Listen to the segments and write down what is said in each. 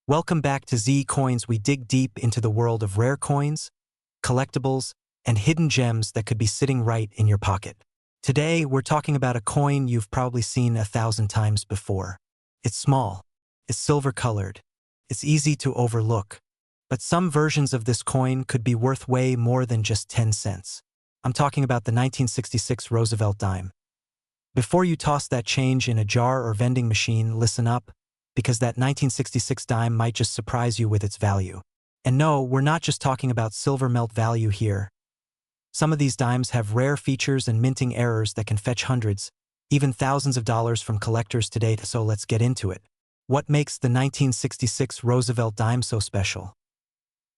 Welcome back to Z Coins. We dig deep into the world of rare coins, collectibles, and hidden gems that could be sitting right in your pocket. Today, we're talking about a coin you've probably seen 1,000 times before. It's small, it's silver-colored, it's easy to overlook, but some versions of this coin could be worth way more than just 10 cents. I'm talking about the 1966 Roosevelt dime. Before you toss that change in a jar or vending machine, listen up, because that 1966 dime might just surprise you with its value. And no, we're not just talking about silver melt value here. Some of these dimes have rare features and minting errors that can fetch hundreds, even thousands of dollars from collectors today, so let's get into it. What makes the 1966 Roosevelt dime so special?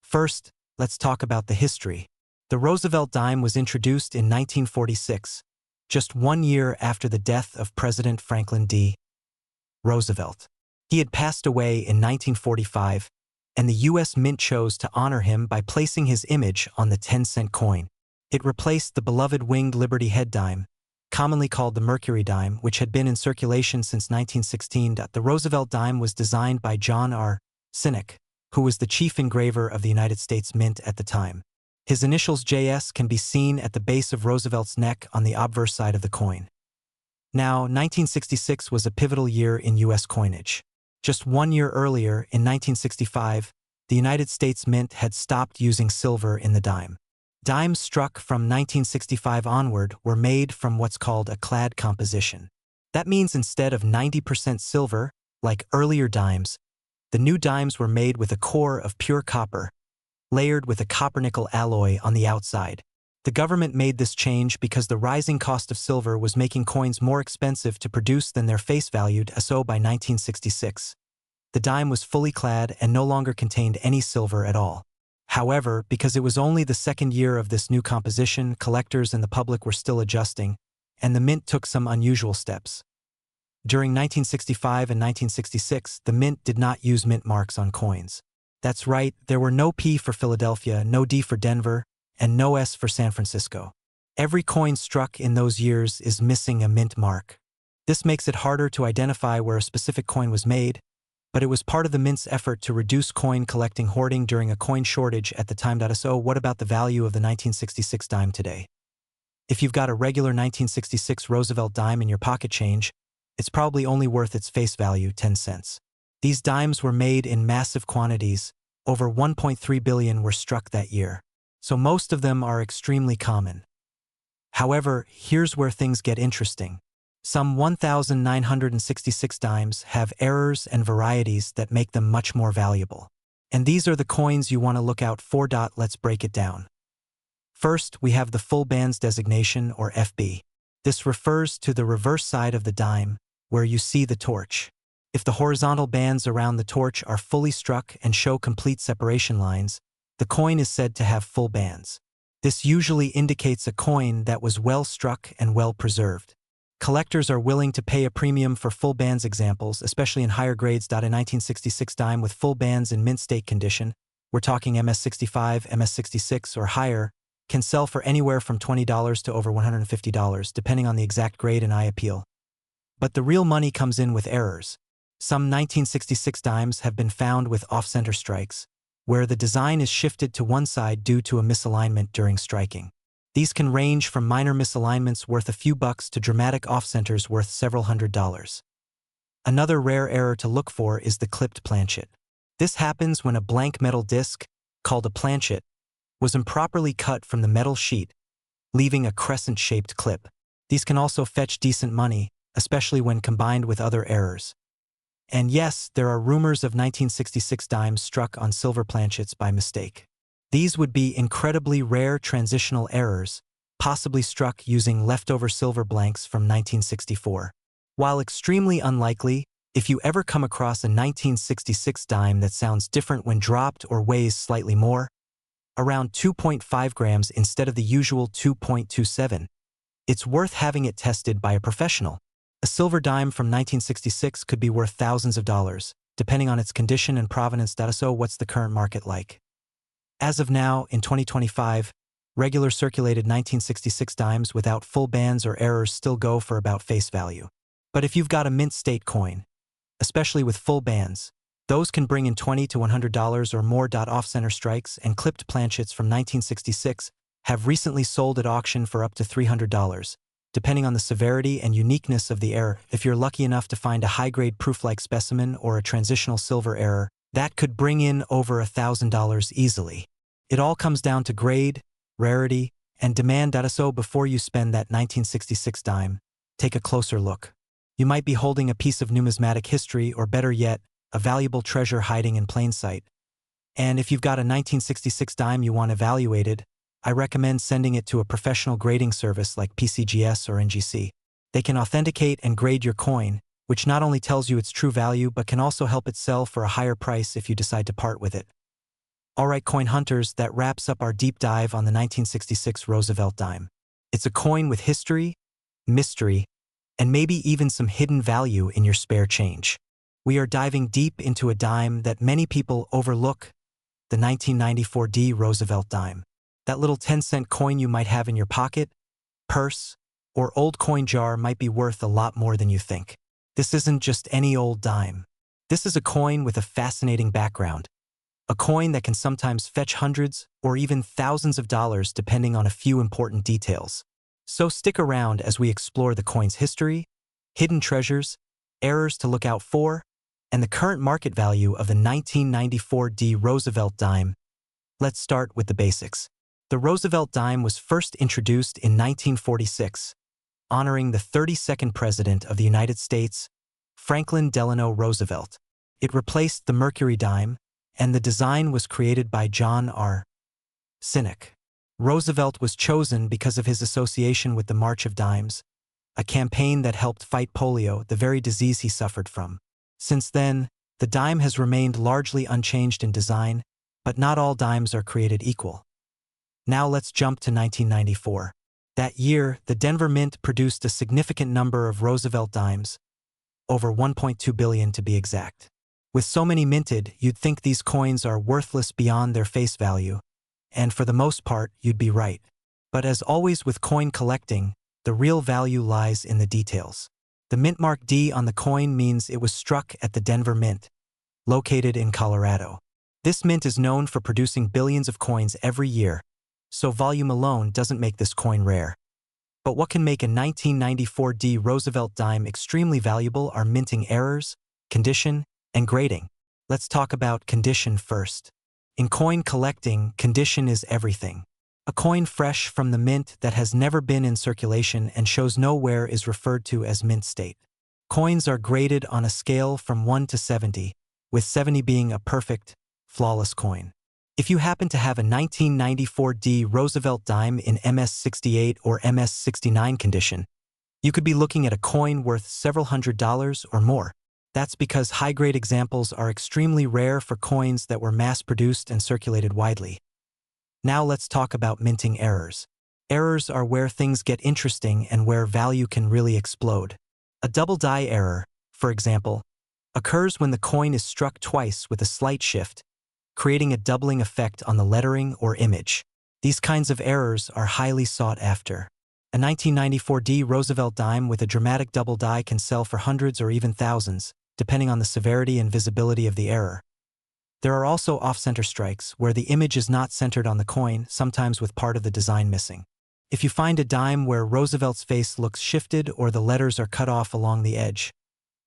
First, let's talk about the history. The Roosevelt dime was introduced in 1946, just 1 year after the death of President Franklin D. Roosevelt. He had passed away in 1945, and the U.S. Mint chose to honor him by placing his image on the 10-cent coin. It replaced the beloved winged Liberty head dime, commonly called the mercury dime, which had been in circulation since 1916. The Roosevelt dime was designed by John R. Sinek, who was the chief engraver of the United States Mint at the time. His initials JS can be seen at the base of Roosevelt's neck on the obverse side of the coin. Now, 1966 was a pivotal year in U.S. coinage. Just 1 year earlier, in 1965, the United States Mint had stopped using silver in the dime. Dimes struck from 1965 onward were made from what's called a clad composition. That means instead of 90% silver, like earlier dimes, the new dimes were made with a core of pure copper, layered with a copper-nickel alloy on the outside. The government made this change because the rising cost of silver was making coins more expensive to produce than their face value, so by 1966, the dime was fully clad and no longer contained any silver at all. However, because it was only the second year of this new composition, collectors and the public were still adjusting, and the Mint took some unusual steps. During 1965 and 1966, the Mint did not use mint marks on coins. That's right, there were no P for Philadelphia, no D for Denver, and no S for San Francisco. Every coin struck in those years is missing a mint mark. This makes it harder to identify where a specific coin was made, but it was part of the Mint's effort to reduce coin collecting hoarding during a coin shortage at the time. So what about the value of the 1966 dime today? If you've got a regular 1966 Roosevelt dime in your pocket change, it's probably only worth its face value, 10 cents. These dimes were made in massive quantities. Over 1.3 billion were struck that year. So most of them are extremely common. However, here's where things get interesting. Some 1,966 dimes have errors and varieties that make them much more valuable. And these are the coins you want to look out for. Let's break it down. First, we have the full bands designation, or FB. This refers to the reverse side of the dime, where you see the torch. If the horizontal bands around the torch are fully struck and show complete separation lines, the coin is said to have full bands. This usually indicates a coin that was well struck and well preserved. Collectors are willing to pay a premium for full bands examples, especially in higher grades. A 1966 dime with full bands in mint state condition, we're talking MS65, MS66 or higher, can sell for anywhere from $20 to over $150, depending on the exact grade and eye appeal. But the real money comes in with errors. Some 1966 dimes have been found with off-center strikes, where the design is shifted to one side due to a misalignment during striking. These can range from minor misalignments worth a few bucks to dramatic off-centers worth several $100s. Another rare error to look for is the clipped planchet. This happens when a blank metal disc, called a planchet, was improperly cut from the metal sheet, leaving a crescent-shaped clip. These can also fetch decent money, especially when combined with other errors. And yes, there are rumors of 1966 dimes struck on silver planchets by mistake. These would be incredibly rare transitional errors, possibly struck using leftover silver blanks from 1964. While extremely unlikely, if you ever come across a 1966 dime that sounds different when dropped or weighs slightly more, around 2.5 grams instead of the usual 2.27, it's worth having it tested by a professional. A silver dime from 1966 could be worth thousands of dollars, depending on its condition and provenance. So what's the current market like? As of now, in 2025, regular circulated 1966 dimes without full bands or errors still go for about face value. But if you've got a mint state coin, especially with full bands, Those can bring in $20 to $100 or more. Off-center strikes and clipped planchets from 1966 have recently sold at auction for up to $300, depending on the severity and uniqueness of the error. If you're lucky enough to find a high-grade proof-like specimen or a transitional silver error, that could bring in over $1,000 easily. It all comes down to grade, rarity, and demand. So before you spend that 1966 dime, take a closer look. You might be holding a piece of numismatic history, or better yet, a valuable treasure hiding in plain sight. And if you've got a 1966 dime you want evaluated, I recommend sending it to a professional grading service like PCGS or NGC. They can authenticate and grade your coin, which not only tells you its true value but can also help it sell for a higher price if you decide to part with it. Alright, coin hunters, that wraps up our deep dive on the 1966 Roosevelt dime. It's a coin with history, mystery, and maybe even some hidden value in your spare change. We are diving deep into a dime that many people overlook, the 1994 Roosevelt dime. That little 10-cent coin you might have in your pocket, purse, or old coin jar might be worth a lot more than you think. This isn't just any old dime. This is a coin with a fascinating background. A coin that can sometimes fetch hundreds or even thousands of dollars depending on a few important details. So stick around as we explore the coin's history, hidden treasures, errors to look out for, and the current market value of the 1994 Roosevelt dime. Let's start with the basics. The Roosevelt dime was first introduced in 1946, honoring the 32nd President of the United States, Franklin Delano Roosevelt. It replaced the mercury dime, and the design was created by John R. Sinek. Roosevelt was chosen because of his association with the March of Dimes, a campaign that helped fight polio, the very disease he suffered from. Since then, the dime has remained largely unchanged in design, but not all dimes are created equal. Now let's jump to 1994. That year, the Denver Mint produced a significant number of Roosevelt dimes, over 1.2 billion to be exact. With so many minted, you'd think these coins are worthless beyond their face value, and for the most part, you'd be right. But as always with coin collecting, the real value lies in the details. The mint mark D on the coin means it was struck at the Denver Mint, located in Colorado. This mint is known for producing billions of coins every year, so volume alone doesn't make this coin rare. But what can make a 1994 Roosevelt dime extremely valuable are minting errors, condition, and grading. Let's talk about condition first. In coin collecting, condition is everything. A coin fresh from the mint that has never been in circulation and shows no wear is referred to as mint state. Coins are graded on a scale from 1 to 70, with 70 being a perfect, flawless coin. If you happen to have a 1994 Roosevelt dime in MS-68 or MS-69 condition, you could be looking at a coin worth several $100s or more. That's because high-grade examples are extremely rare for coins that were mass-produced and circulated widely. Now let's talk about minting errors. Errors are where things get interesting and where value can really explode. A double die error, for example, occurs when the coin is struck twice with a slight shift, creating a doubling effect on the lettering or image. These kinds of errors are highly sought after. A 1994 Roosevelt dime with a dramatic double die can sell for hundreds or even thousands, depending on the severity and visibility of the error. There are also off-center strikes, where the image is not centered on the coin, sometimes with part of the design missing. If you find a dime where Roosevelt's face looks shifted or the letters are cut off along the edge,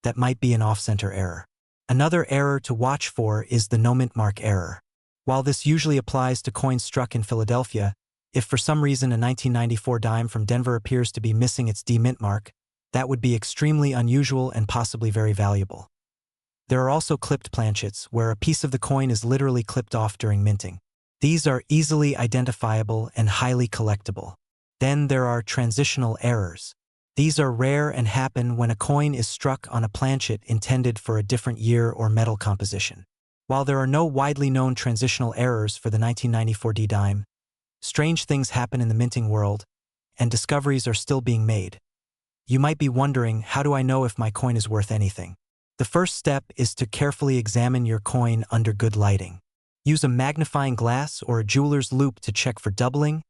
that might be an off-center error. Another error to watch for is the no mint mark error. While this usually applies to coins struck in Philadelphia, if for some reason a 1994 dime from Denver appears to be missing its D mint mark, that would be extremely unusual and possibly very valuable. There are also clipped planchets, where a piece of the coin is literally clipped off during minting. These are easily identifiable and highly collectible. Then there are transitional errors. These are rare and happen when a coin is struck on a planchet intended for a different year or metal composition. While there are no widely known transitional errors for the 1994 dime, strange things happen in the minting world, and discoveries are still being made. You might be wondering, how do I know if my coin is worth anything? The first step is to carefully examine your coin under good lighting. Use a magnifying glass or a jeweler's loupe to check for doubling,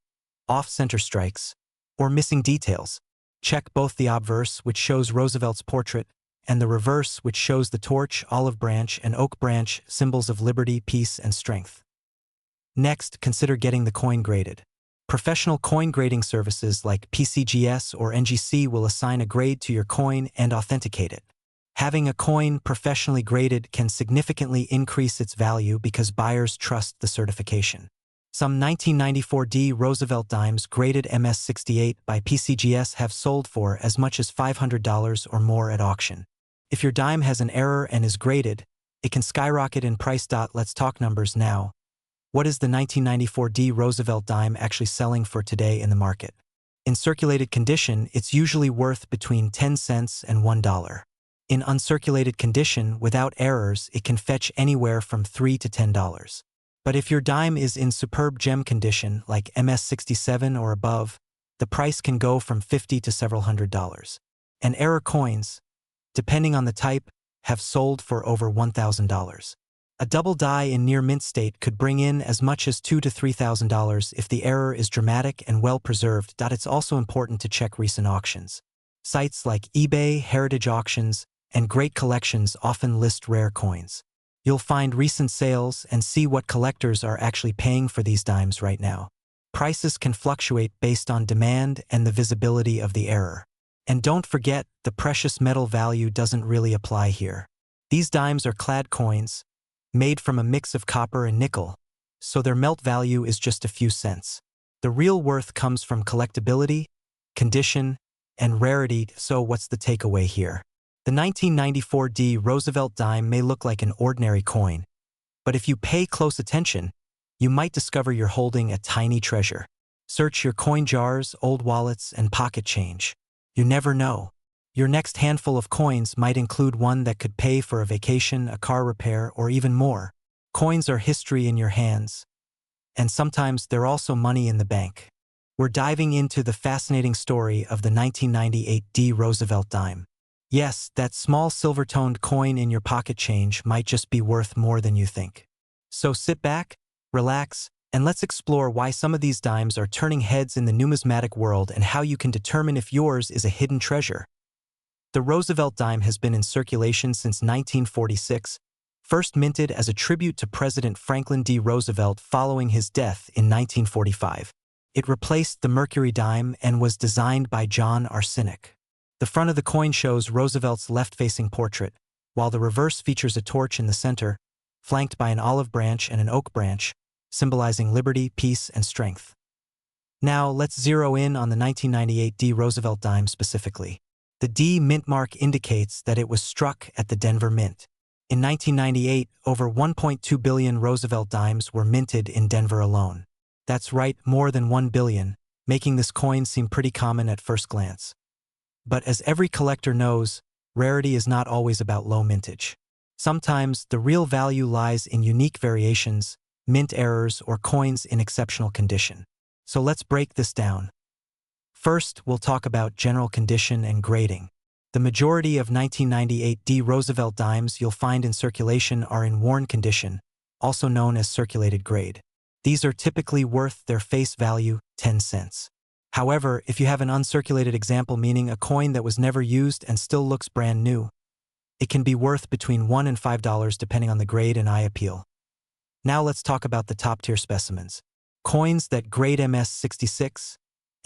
off-center strikes, or missing details. Check both the obverse, which shows Roosevelt's portrait, and the reverse, which shows the torch, olive branch, and oak branch, symbols of liberty, peace, and strength. Next, consider getting the coin graded. Professional coin grading services like PCGS or NGC will assign a grade to your coin and authenticate it. Having a coin professionally graded can significantly increase its value because buyers trust the certification. Some 1994 Roosevelt dimes graded MS68 by PCGS have sold for as much as $500 or more at auction. If your dime has an error and is graded, it can skyrocket in price. Let's talk numbers now. What is the 1994 Roosevelt dime actually selling for today in the market? In circulated condition, it's usually worth between 10 cents and $1. In uncirculated condition, without errors, it can fetch anywhere from $3 to $10. But if your dime is in superb gem condition, like MS67 or above, the price can go from $50 to several $100s. And error coins, depending on the type, have sold for over $1,000. A double die in near mint state could bring in as much as $2,000 to $3,000 if the error is dramatic and well preserved. It's also important to check recent auctions. Sites like eBay, Heritage Auctions, and Great Collections often list rare coins. You'll find recent sales and see what collectors are actually paying for these dimes right now. Prices can fluctuate based on demand and the visibility of the error. And don't forget, the precious metal value doesn't really apply here. These dimes are clad coins, made from a mix of copper and nickel, so their melt value is just a few cents. The real worth comes from collectability, condition, and rarity. So what's the takeaway here? The 1994 Roosevelt dime may look like an ordinary coin, but if you pay close attention, you might discover you're holding a tiny treasure. Search your coin jars, old wallets, and pocket change. You never know. Your next handful of coins might include one that could pay for a vacation, a car repair, or even more. Coins are history in your hands, and sometimes they're also money in the bank. We're diving into the fascinating story of the 1998 Roosevelt dime. Yes, that small silver-toned coin in your pocket change might just be worth more than you think. So sit back, relax, and let's explore why some of these dimes are turning heads in the numismatic world and how you can determine if yours is a hidden treasure. The Roosevelt dime has been in circulation since 1946, first minted as a tribute to President Franklin D. Roosevelt following his death in 1945. It replaced the mercury dime and was designed by John Arsenic. The front of the coin shows Roosevelt's left-facing portrait, while the reverse features a torch in the center, flanked by an olive branch and an oak branch, symbolizing liberty, peace, and strength. Now, let's zero in on the 1998 Roosevelt dime specifically. The D mint mark indicates that it was struck at the Denver Mint. In 1998, over 1.2 billion Roosevelt dimes were minted in Denver alone. That's right, more than 1 billion, making this coin seem pretty common at first glance. But as every collector knows, rarity is not always about low mintage. Sometimes the real value lies in unique variations, mint errors, or coins in exceptional condition. So let's break this down. First, we'll talk about general condition and grading. The majority of 1998 Roosevelt dimes you'll find in circulation are in worn condition, also known as circulated grade. These are typically worth their face value, 10 cents. However, if you have an uncirculated example, meaning a coin that was never used and still looks brand new, it can be worth between $1 and $5 depending on the grade and eye appeal. Now let's talk about the top-tier specimens. Coins that grade MS66,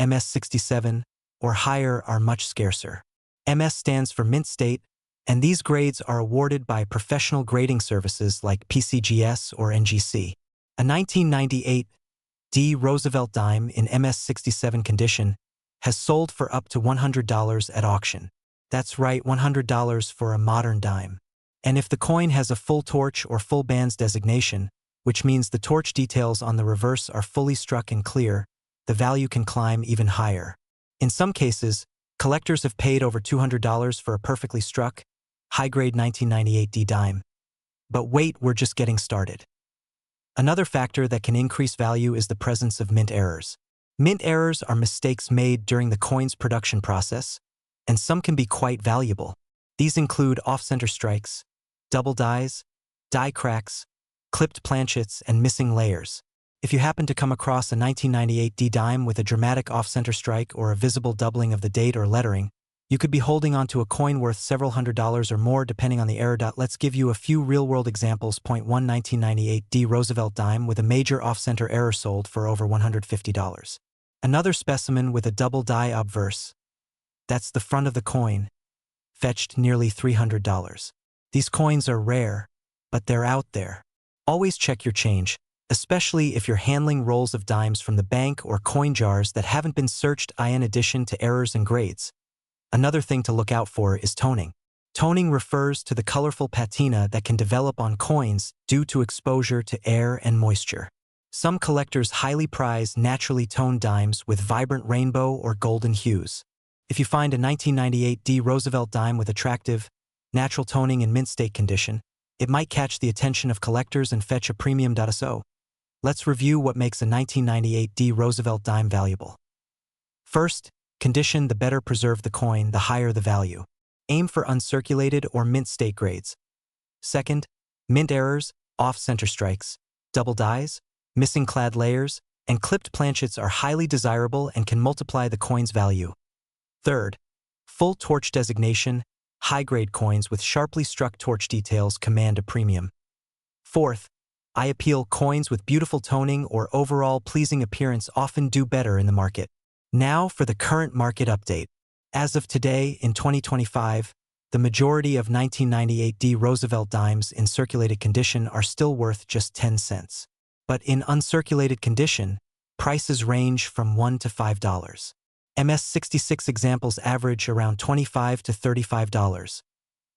MS67, or higher are much scarcer. MS stands for mint state, and these grades are awarded by professional grading services like PCGS or NGC. A 1998 Roosevelt dime in MS67 condition has sold for up to $100 at auction. That's right, $100 for a modern dime. And if the coin has a full torch or full bands designation, which means the torch details on the reverse are fully struck and clear, the value can climb even higher. In some cases, collectors have paid over $200 for a perfectly struck, high-grade 1998 dime. But wait, we're just getting started. Another factor that can increase value is the presence of mint errors. Mint errors are mistakes made during the coin's production process, and some can be quite valuable. These include off-center strikes, double dies, die cracks, clipped planchets, and missing layers. If you happen to come across a 1998 dime with a dramatic off-center strike or a visible doubling of the date or lettering, You could be holding onto a coin worth several $100s or more depending on the error. Let's give you a few real-world examples. Point 1 1998 D Roosevelt dime with a major off-center error sold for over $150. Another specimen with a double die obverse. That's the front of the coin. Fetched nearly $300. These coins are rare, but they're out there. Always check your change, especially if you're handling rolls of dimes from the bank or coin jars that haven't been searched. In addition to errors and grades, another thing to look out for is toning. Toning refers to the colorful patina that can develop on coins due to exposure to air and moisture. Some collectors highly prize naturally toned dimes with vibrant rainbow or golden hues. If you find a 1998 D Roosevelt dime with attractive, natural toning in mint state condition, it might catch the attention of collectors and fetch a premium. So, let's review what makes a 1998 D Roosevelt dime valuable. First, condition. The better preserved the coin, the higher the value. Aim for uncirculated or mint state grades. Second, mint errors, off-center strikes, double dies, missing clad layers, and clipped planchets are highly desirable and can multiply the coin's value. Third, full torch designation, high-grade coins with sharply struck torch details command a premium. Fourth, eye appeal coins with beautiful toning or overall pleasing appearance often do better in the market. Now for the current market update. As of today, in 2025, the majority of 1998 D Roosevelt dimes in circulated condition are still worth just 10 cents. But in uncirculated condition, prices range from $1 to $5. MS66 examples average around $25 to $35,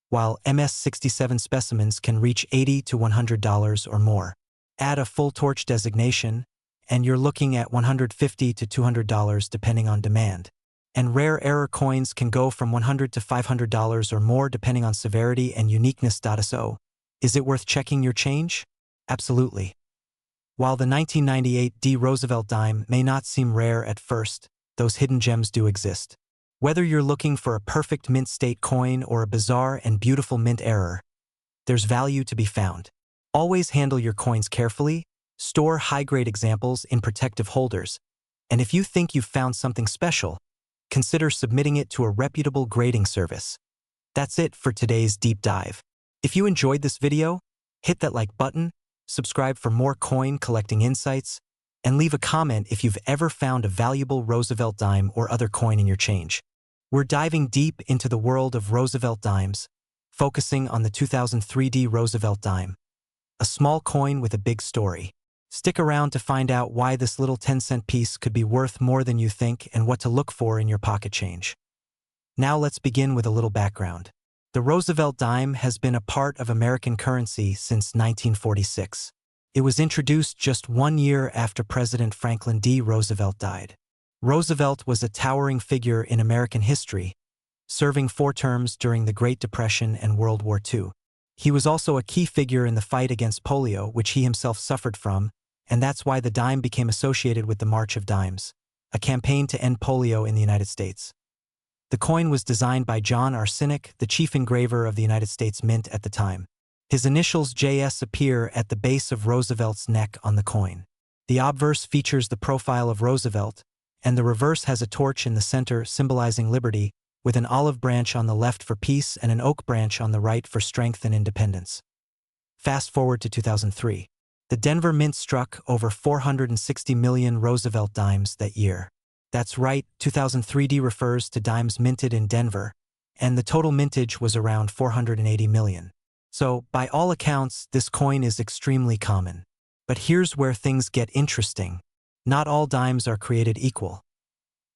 while MS67 specimens can reach $80 to $100 or more. Add a full torch designation, and you're looking at $150 to $200 depending on demand. And rare error coins can go from $100 to $500 or more depending on severity and uniqueness. So, is it worth checking your change? Absolutely. While the 1998 D Roosevelt dime may not seem rare at first, those hidden gems do exist. Whether you're looking for a perfect mint state coin or a bizarre and beautiful mint error, there's value to be found. Always handle your coins carefully, store high-grade examples in protective holders, and if you think you've found something special, consider submitting it to a reputable grading service. That's it for today's deep dive. If you enjoyed this video, hit that like button, subscribe for more coin collecting insights, and leave a comment if you've ever found a valuable Roosevelt dime or other coin in your change. We're diving deep into the world of Roosevelt dimes, focusing on the 2003 D Roosevelt dime, a small coin with a big story. Stick around to find out why this little 10-cent piece could be worth more than you think and what to look for in your pocket change. Now let's begin with a little background. The Roosevelt dime has been a part of American currency since 1946. It was introduced just 1 year after President Franklin D. Roosevelt died. Roosevelt was a towering figure in American history, serving 4 terms during the Great Depression and World War II. He was also a key figure in the fight against polio, which he himself suffered from, and that's why the dime became associated with the March of Dimes, a campaign to end polio in the United States. The coin was designed by John Arsenic, the chief engraver of the United States Mint at the time. His initials JS appear at the base of Roosevelt's neck on the coin. The obverse features the profile of Roosevelt, and the reverse has a torch in the center symbolizing liberty, with an olive branch on the left for peace and an oak branch on the right for strength and independence. Fast forward to 2003. The Denver Mint struck over 460 million Roosevelt dimes that year. That's right, 2003 D refers to dimes minted in Denver, and the total mintage was around 480 million. So, by all accounts, this coin is extremely common. But here's where things get interesting. Not all dimes are created equal.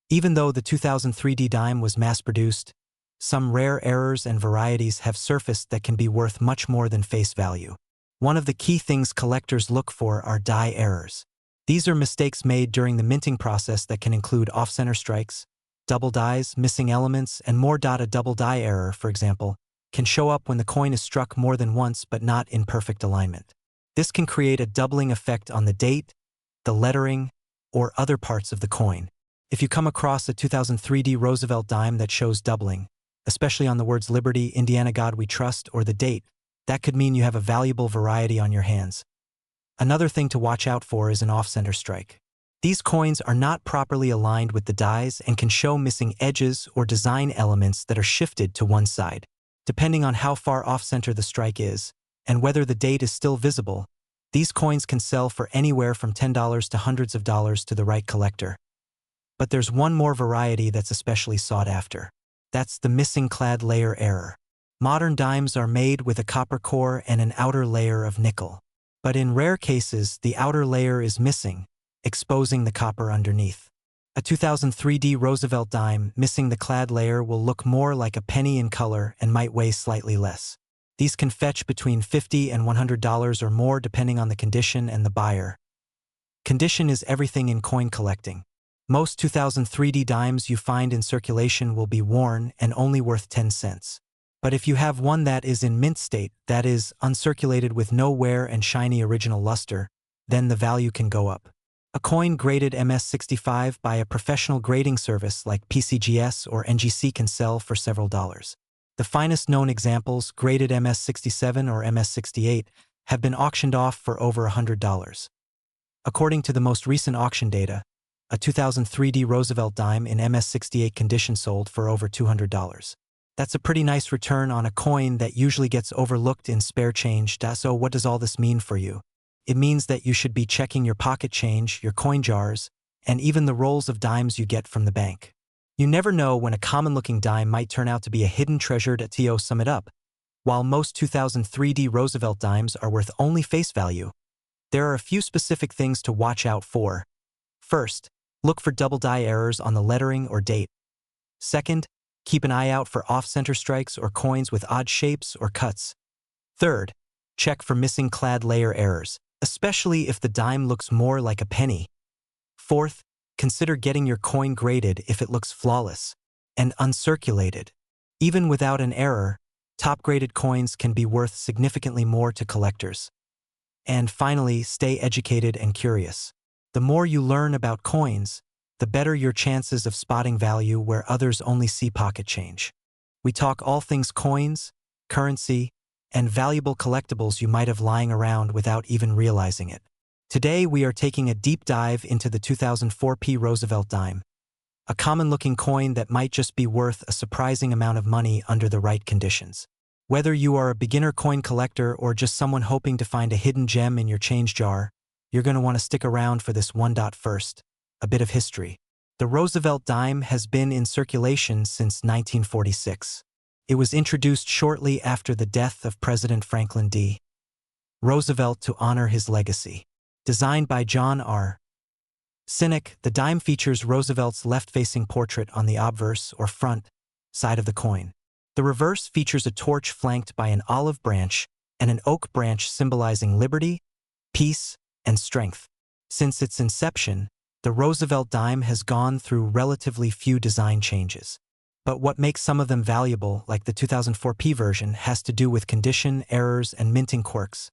Even though the 2003 D dime was mass-produced, some rare errors and varieties have surfaced that can be worth much more than face value. One of the key things collectors look for are die errors. These are mistakes made during the minting process that can include off-center strikes, double dies, missing elements, and more. A double die error, for example, can show up when the coin is struck more than once but not in perfect alignment. This can create a doubling effect on the date, the lettering, or other parts of the coin. If you come across a 2003 D Roosevelt dime that shows doubling, especially on the words Liberty, Indiana God We Trust, or the date, that could mean you have a valuable variety on your hands. Another thing to watch out for is an off-center strike. These coins are not properly aligned with the dies and can show missing edges or design elements that are shifted to one side. Depending on how far off-center the strike is, and whether the date is still visible, these coins can sell for anywhere from $10 to hundreds of dollars to the right collector. But there's one more variety that's especially sought after. That's the missing clad layer error. Modern dimes are made with a copper core and an outer layer of nickel. But in rare cases, the outer layer is missing, exposing the copper underneath. A 2003 Roosevelt dime missing the clad layer will look more like a penny in color and might weigh slightly less. These can fetch between $50 and $100 or more depending on the condition and the buyer. Condition is everything in coin collecting. Most 2003 dimes you find in circulation will be worn and only worth 10 cents. But if you have one that is in mint state, that is, uncirculated with no wear and shiny original luster, then the value can go up. A coin graded MS65 by a professional grading service like PCGS or NGC can sell for several dollars. The finest known examples, graded MS67 or MS68, have been auctioned off for over $100. According to the most recent auction data, a 2003 Roosevelt dime in MS68 condition sold for over $200. That's a pretty nice return on a coin that usually gets overlooked in spare change. So what does all this mean for you? It means that you should be checking your pocket change, your coin jars, and even the rolls of dimes you get from the bank. You never know when a common-looking dime might turn out to be a hidden treasure. To sum it up, while most 2003 Roosevelt dimes are worth only face value, there are a few specific things to watch out for. First, look for double die errors on the lettering or date. Second, keep an eye out for off-center strikes or coins with odd shapes or cuts. Third, check for missing clad layer errors, especially if the dime looks more like a penny. Fourth, consider getting your coin graded if it looks flawless and uncirculated. Even without an error, top-graded coins can be worth significantly more to collectors. And finally, stay educated and curious. The more you learn about coins, the better your chances of spotting value where others only see pocket change. We talk all things coins, currency, and valuable collectibles you might have lying around without even realizing it. Today we are taking a deep dive into the 2004 Roosevelt dime, a common-looking coin that might just be worth a surprising amount of money under the right conditions. Whether you are a beginner coin collector or just someone hoping to find a hidden gem in your change jar, you're going to want to stick around for this one. First, a bit of history. The Roosevelt dime has been in circulation since 1946. It was introduced shortly after the death of President Franklin D. Roosevelt to honor his legacy. Designed by John R. Sinek, the dime features Roosevelt's left-facing portrait on the obverse or front side of the coin. The reverse features a torch flanked by an olive branch and an oak branch symbolizing liberty, peace, and strength. Since its inception, the Roosevelt dime has gone through relatively few design changes. But what makes some of them valuable, like the 2004 version, has to do with condition, errors, and minting quirks.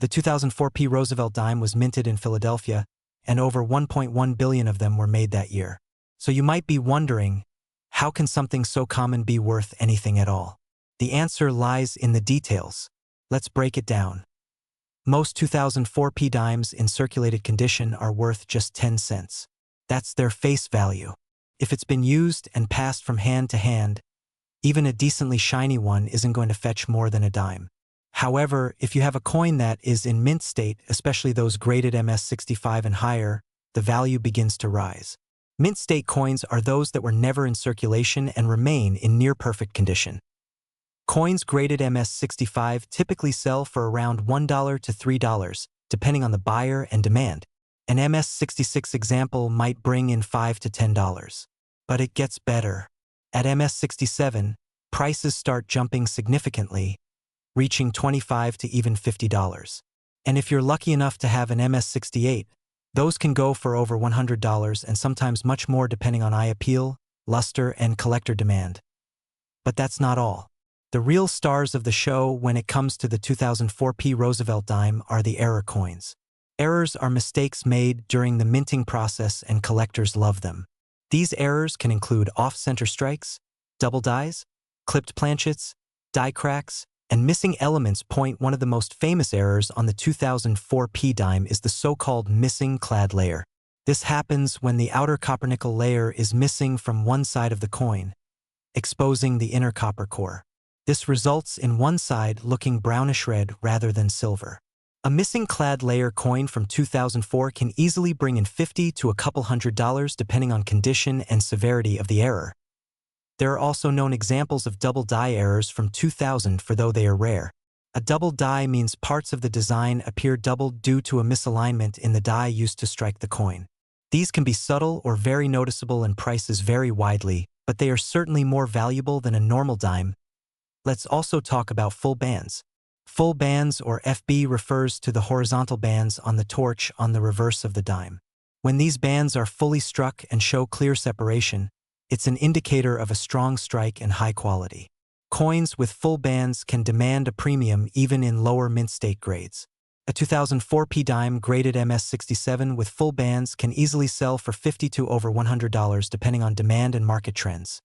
The 2004 Roosevelt dime was minted in Philadelphia, and over 1.1 billion of them were made that year. So you might be wondering, how can something so common be worth anything at all? The answer lies in the details. Let's break it down. Most 2004 dimes in circulated condition are worth just 10 cents. That's their face value. If it's been used and passed from hand to hand, even a decently shiny one isn't going to fetch more than a dime. However, if you have a coin that is in mint state, especially those graded MS65 and higher, the value begins to rise. Mint state coins are those that were never in circulation and remain in near-perfect condition. Coins graded MS65 typically sell for around $1 to $3, depending on the buyer and demand. An MS66 example might bring in $5 to $10. But it gets better. At MS67, prices start jumping significantly, reaching $25 to even $50. And if you're lucky enough to have an MS68, those can go for over $100 and sometimes much more depending on eye appeal, luster, and collector demand. But that's not all. The real stars of the show when it comes to the 2004 Roosevelt dime are the error coins. Errors are mistakes made during the minting process and collectors love them. These errors can include off-center strikes, double dies, clipped planchets, die cracks, and missing elements. One of the most famous errors on the 2004 dime is the so-called missing clad layer. This happens when the outer copper-nickel layer is missing from one side of the coin, exposing the inner copper core. This results in one side looking brownish red rather than silver. A missing clad layer coin from 2004 can easily bring in $50 to a couple $100 depending on condition and severity of the error. There are also known examples of double die errors from 2000 for though they are rare. A double die means parts of the design appear doubled due to a misalignment in the die used to strike the coin. These can be subtle or very noticeable and prices vary widely, but they are certainly more valuable than a normal dime. Let's also talk about full bands. Full bands, or FB, refers to the horizontal bands on the torch on the reverse of the dime. When these bands are fully struck and show clear separation, it's an indicator of a strong strike and high quality. Coins with full bands can demand a premium even in lower mint state grades. A 2004 P dime graded MS67 with full bands can easily sell for $50 to over $100 depending on demand and market trends.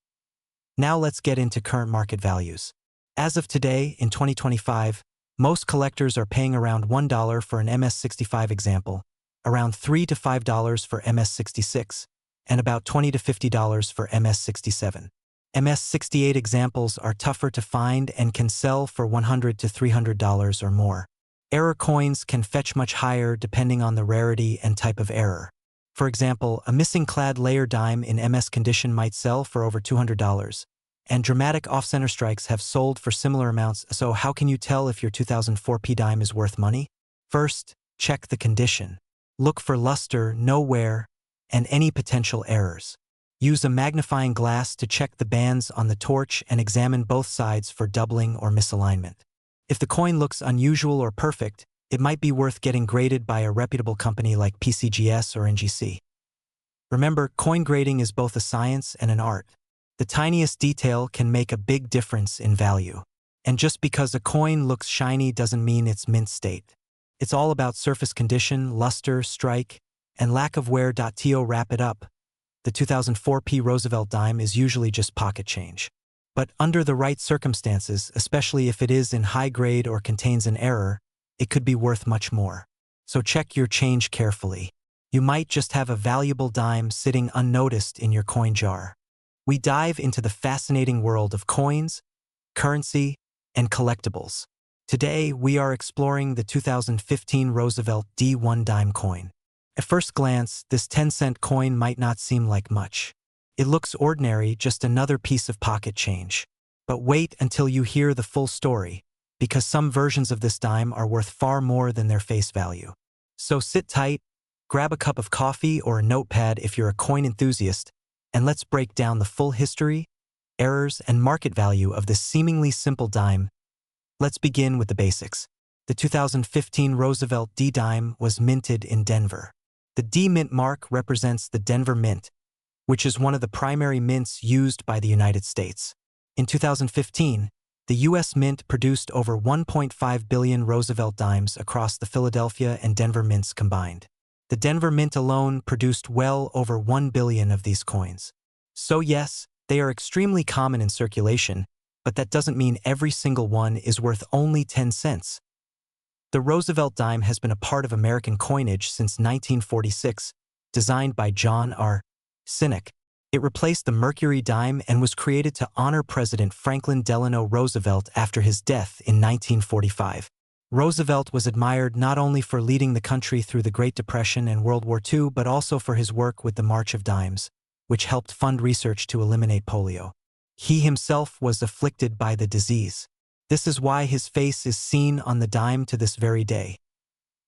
Now let's get into current market values. As of today, in 2025, most collectors are paying around $1 for an MS65 example, around $3 to $5 for MS66, and about $20 to $50 for MS67. MS68 examples are tougher to find and can sell for $100 to $300 or more. Error coins can fetch much higher depending on the rarity and type of error. For example, a missing clad layer dime in MS condition might sell for over $200, and dramatic off-center strikes have sold for similar amounts. So how can you tell if your 2004 P dime is worth money? First, check the condition. Look for luster, no wear, and any potential errors. Use a magnifying glass to check the bands on the torch and examine both sides for doubling or misalignment. If the coin looks unusual or perfect, it might be worth getting graded by a reputable company like PCGS or NGC. Remember, coin grading is both a science and an art. The tiniest detail can make a big difference in value. And just because a coin looks shiny doesn't mean it's mint state. It's all about surface condition, luster, strike, and lack of wear. To wrap it up, the 2004 P Roosevelt dime is usually just pocket change. But under the right circumstances, especially if it is in high grade or contains an error, it could be worth much more. So check your change carefully. You might just have a valuable dime sitting unnoticed in your coin jar. We dive into the fascinating world of coins, currency, and collectibles. Today, we are exploring the 2015 Roosevelt D1 dime coin. At first glance, this 10-cent coin might not seem like much. It looks ordinary, just another piece of pocket change. But wait until you hear the full story, because some versions of this dime are worth far more than their face value. So sit tight, grab a cup of coffee or a notepad if you're a coin enthusiast, and let's break down the full history, errors, and market value of this seemingly simple dime. Let's begin with the basics. The 2015 Roosevelt D dime was minted in Denver. The D mint mark represents the Denver Mint, which is one of the primary mints used by the United States. In 2015, the U.S. Mint produced over 1.5 billion Roosevelt dimes across the Philadelphia and Denver mints combined. The Denver Mint alone produced well over 1 billion of these coins. So yes, they are extremely common in circulation, but that doesn't mean every single one is worth only 10 cents. The Roosevelt dime has been a part of American coinage since 1946, designed by John R. Sinek. It replaced the mercury dime and was created to honor President Franklin Delano Roosevelt after his death in 1945. Roosevelt was admired not only for leading the country through the Great Depression and World War II, but also for his work with the March of Dimes, which helped fund research to eliminate polio. He himself was afflicted by the disease. This is why his face is seen on the dime to this very day.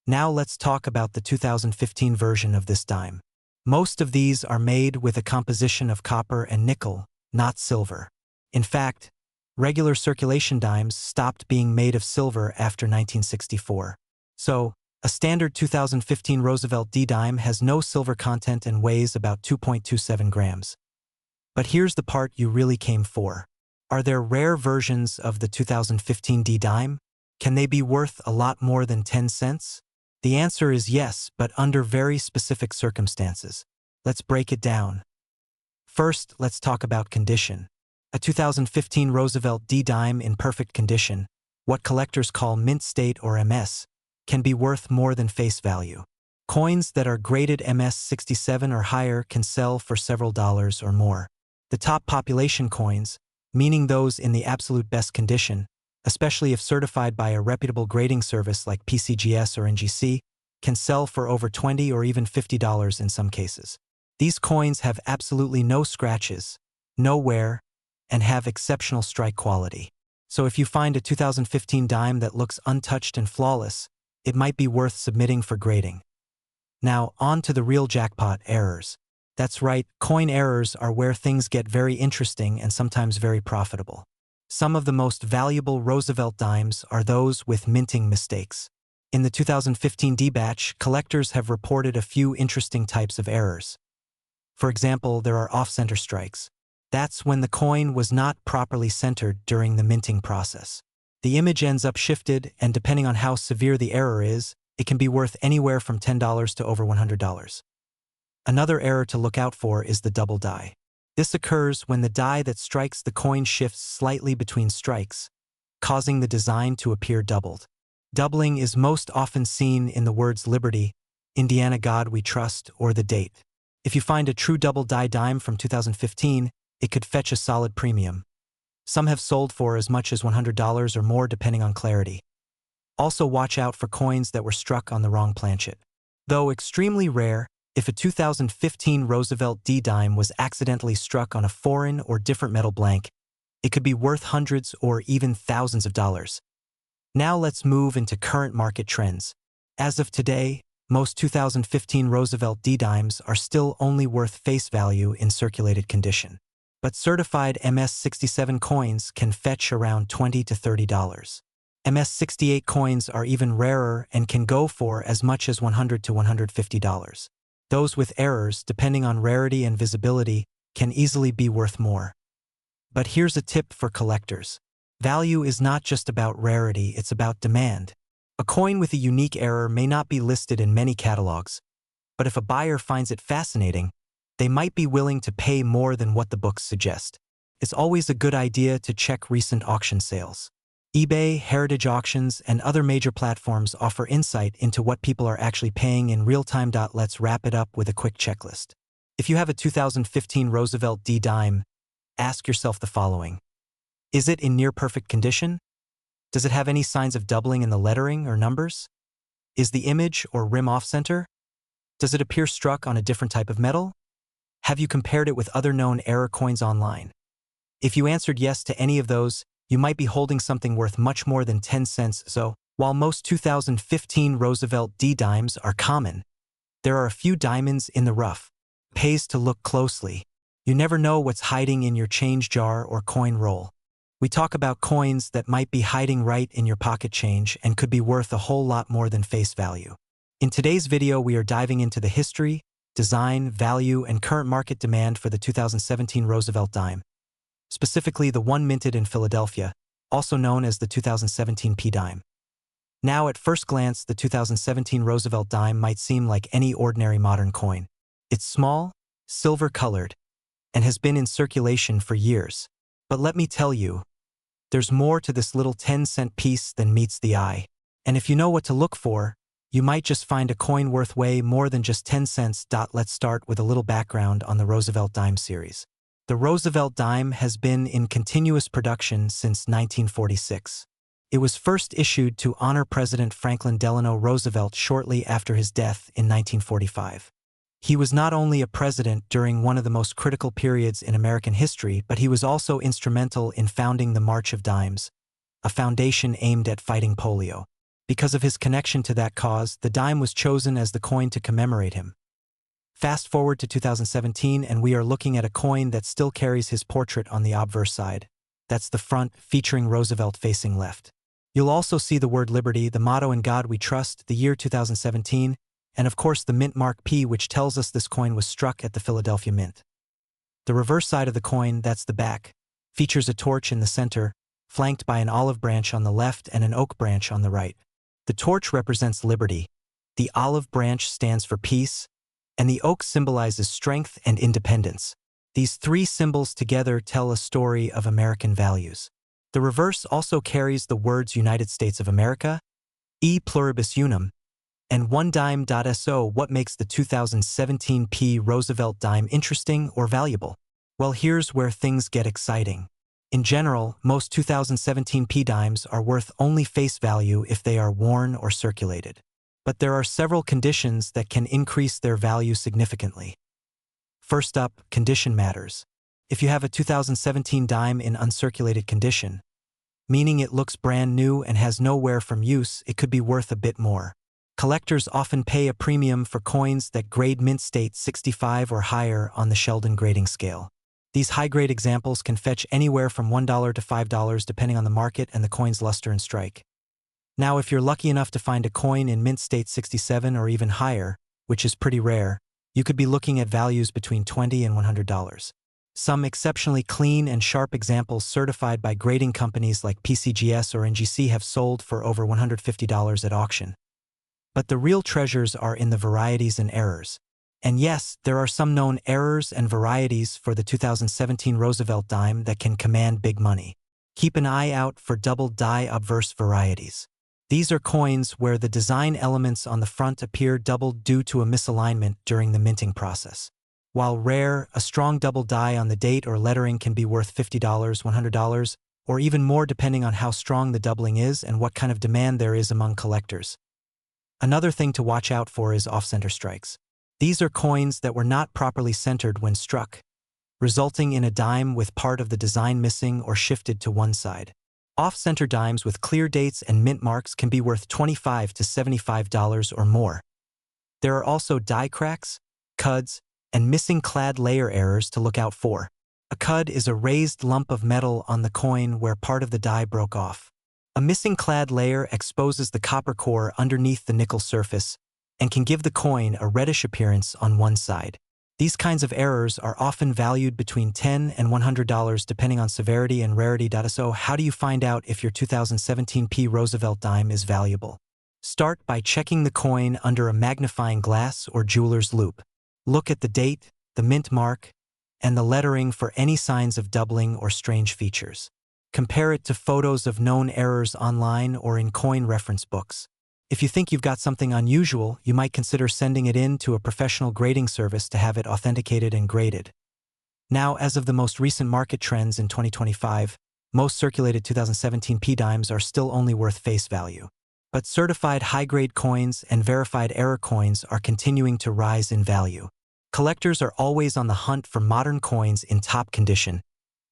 Now let's talk about the 2015 version of this dime. Most of these are made with a composition of copper and nickel, not silver. In fact, regular circulation dimes stopped being made of silver after 1964. So, a standard 2015 Roosevelt D dime has no silver content and weighs about 2.27 grams. But here's the part you really came for. Are there rare versions of the 2015 D dime? Can they be worth a lot more than 10 cents? The answer is yes, but under very specific circumstances. Let's break it down. First, let's talk about condition. A 2015 Roosevelt D dime in perfect condition, what collectors call mint state or MS, can be worth more than face value. Coins that are graded MS-67 or higher can sell for several dollars or more. The top population coins, meaning those in the absolute best condition, especially if certified by a reputable grading service like PCGS or NGC, can sell for over $20 or even $50 in some cases. These coins have absolutely no scratches, no wear, and have exceptional strike quality. So if you find a 2015 dime that looks untouched and flawless, it might be worth submitting for grading. Now, on to the real jackpot, errors. That's right, coin errors are where things get very interesting and sometimes very profitable. Some of the most valuable Roosevelt dimes are those with minting mistakes. In the 2015 D batch, collectors have reported a few interesting types of errors. For example, there are off-center strikes. That's when the coin was not properly centered during the minting process. The image ends up shifted, and depending on how severe the error is, it can be worth anywhere from $10 to over $100. Another error to look out for is the double die. This occurs when the die that strikes the coin shifts slightly between strikes, causing the design to appear doubled. Doubling is most often seen in the words Liberty, Indiana God We Trust, or the date. If you find a true double die dime from 2015, it could fetch a solid premium. Some have sold for as much as $100 or more depending on clarity. Also watch out for coins that were struck on the wrong planchet. Though extremely rare, if a 2015 Roosevelt D dime was accidentally struck on a foreign or different metal blank, it could be worth hundreds or even thousands of dollars. Now let's move into current market trends. As of today, most 2015 Roosevelt D dimes are still only worth face value in circulated condition. But certified MS-67 coins can fetch around $20 to $30. MS-68 coins are even rarer and can go for as much as $100 to $150. Those with errors, depending on rarity and visibility, can easily be worth more. But here's a tip for collectors. Value is not just about rarity, it's about demand. A coin with a unique error may not be listed in many catalogs, but if a buyer finds it fascinating, they might be willing to pay more than what the books suggest. It's always a good idea to check recent auction sales. eBay, Heritage Auctions, and other major platforms offer insight into what people are actually paying in real time. Let's wrap it up with a quick checklist. If you have a 2015 Roosevelt D dime, ask yourself the following. Is it in near-perfect condition? Does it have any signs of doubling in the lettering or numbers? Is the image or rim off-center? Does it appear struck on a different type of metal? Have you compared it with other known error coins online? If you answered yes to any of those, you might be holding something worth much more than 10 cents. So, while most 2015 Roosevelt D dimes are common, there are a few diamonds in the rough. Pays to look closely. You never know what's hiding in your change jar or coin roll. We talk about coins that might be hiding right in your pocket change and could be worth a whole lot more than face value. In today's video, we are diving into the history, design, value, and current market demand for the 2017 Roosevelt dime, specifically the one minted in Philadelphia, also known as the 2017 P dime. Now, at first glance, the 2017 Roosevelt dime might seem like any ordinary modern coin. It's small, silver-colored, and has been in circulation for years. But let me tell you, there's more to this little 10-cent piece than meets the eye. And if you know what to look for, you might just find a coin worth way more than just 10 cents. Let's start with a little background on the Roosevelt dime series. The Roosevelt dime has been in continuous production since 1946. It was first issued to honor President Franklin Delano Roosevelt shortly after his death in 1945. He was not only a president during one of the most critical periods in American history, but he was also instrumental in founding the March of Dimes, a foundation aimed at fighting polio. Because of his connection to that cause, the dime was chosen as the coin to commemorate him. Fast forward to 2017, and we are looking at a coin that still carries his portrait on the obverse side. That's the front, featuring Roosevelt facing left. You'll also see the word Liberty, the motto In God We Trust, the year 2017, and of course the mint mark P, which tells us this coin was struck at the Philadelphia Mint. The reverse side of the coin, that's the back, features a torch in the center, flanked by an olive branch on the left and an oak branch on the right. The torch represents liberty, the olive branch stands for peace, and the oak symbolizes strength and independence. These three symbols together tell a story of American values. The reverse also carries the words United States of America, E pluribus unum, And one dime.so, what makes the 2017 Roosevelt dime interesting or valuable? Well, here's where things get exciting. In general, most 2017 dimes are worth only face value if they are worn or circulated. But there are several conditions that can increase their value significantly. First up, condition matters. If you have a 2017 dime in uncirculated condition, meaning it looks brand new and has no wear from use, it could be worth a bit more. Collectors often pay a premium for coins that grade mint state 65 or higher on the Sheldon grading scale. These high-grade examples can fetch anywhere from $1 to $5 depending on the market and the coin's luster and strike. Now, if you're lucky enough to find a coin in mint state 67 or even higher, which is pretty rare, you could be looking at values between $20 and $100. Some exceptionally clean and sharp examples certified by grading companies like PCGS or NGC have sold for over $150 at auction. But the real treasures are in the varieties and errors. And yes, there are some known errors and varieties for the 2017 Roosevelt dime that can command big money. Keep an eye out for double die obverse varieties. These are coins where the design elements on the front appear doubled due to a misalignment during the minting process. While rare, a strong double die on the date or lettering can be worth $50, $100, or even more depending on how strong the doubling is and what kind of demand there is among collectors. Another thing to watch out for is off-center strikes. These are coins that were not properly centered when struck, resulting in a dime with part of the design missing or shifted to one side. Off-center dimes with clear dates and mint marks can be worth $25 to $75 or more. There are also die cracks, cuds, and missing clad layer errors to look out for. A cud is a raised lump of metal on the coin where part of the die broke off. A missing clad layer exposes the copper core underneath the nickel surface and can give the coin a reddish appearance on one side. These kinds of errors are often valued between $10 and $100 depending on severity and rarity. So how do you find out if your 2017 Roosevelt dime is valuable? Start by checking the coin under a magnifying glass or jeweler's loupe. Look at the date, the mint mark, and the lettering for any signs of doubling or strange features. Compare it to photos of known errors online or in coin reference books. If you think you've got something unusual, you might consider sending it in to a professional grading service to have it authenticated and graded. Now, as of the most recent market trends in 2025, most circulated 2017 dimes are still only worth face value. But certified high-grade coins and verified error coins are continuing to rise in value. Collectors are always on the hunt for modern coins in top condition,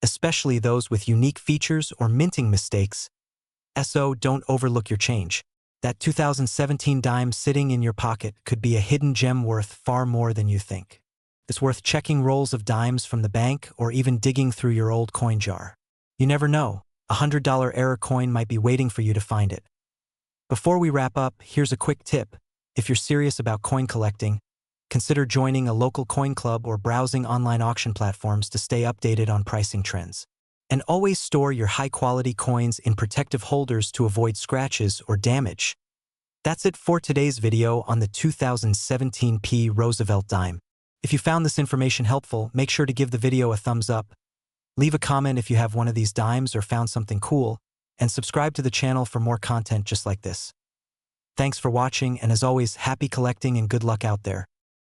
especially those with unique features or minting mistakes. So don't overlook your change. That 2017 dime sitting in your pocket could be a hidden gem worth far more than you think. It's worth checking rolls of dimes from the bank or even digging through your old coin jar. You never know, a $100 error coin might be waiting for you to find it. Before we wrap up, here's a quick tip. If you're serious about coin collecting, consider joining a local coin club or browsing online auction platforms to stay updated on pricing trends. And always store your high-quality coins in protective holders to avoid scratches or damage. That's it for today's video on the 2017 Roosevelt dime. If you found this information helpful, make sure to give the video a thumbs up. Leave a comment if you have one of these dimes or found something cool, and subscribe to the channel for more content just like this. Thanks for watching, and as always, happy collecting and good luck out there.